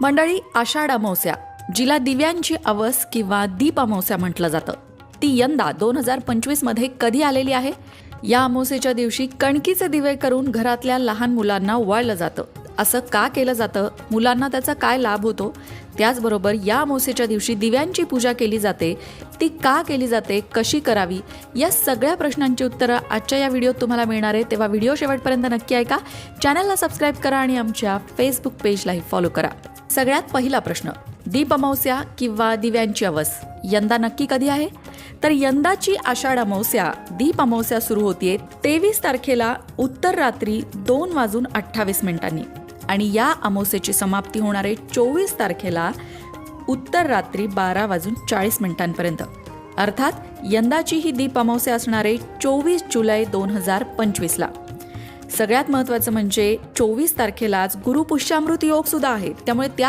मंडळी, आषाढ अमावस्या, जिला दिव्यांची अवस किंवा दीप अमावस्या म्हटलं जातं, ती यंदा 2025 मध्ये कधी आलेली आहे? या अमावस्येच्या दिवशी कणकीचे दिवे करून घरातल्या लहान मुलांना ओवाळलं जातं. असं का केलं जातं? मुलांना त्याचा काय लाभ होतो? त्याचबरोबर या अमावस्येच्या दिवशी दिव्यांची पूजा केली जाते, ती का केली जाते, कशी करावी, या सगळ्या प्रश्नांची उत्तरं आजच्या या व्हिडिओत तुम्हाला मिळणार आहे. तेव्हा व्हिडिओ शेवटपर्यंत नक्की ऐका, चॅनलला सबस्क्राईब करा आणि आमच्या फेसबुक पेजलाही फॉलो करा. सगळ्यात पहिला प्रश्न, दीप अमावस्या किंवा दिव्यांची अवस यंदा नक्की कधी आहे? तर यंदाची आषाढ अमावस्या दीप अमावस्या सुरू होतीये 23 तारखेला उत्तर रात्री 2:28 आणि या अमावस्येची समाप्ती होणार आहे 24 तारखेला उत्तर रात्री 12:40 अर्थात यंदाची ही दीप अमावस्या असणार आहे 24 जुलै 2025ला. सगळ्यात महत्त्वाचं म्हणजे 24 तारखेलाच गुरुपुष्यामृत योग सुद्धा आहे, त्यामुळे त्या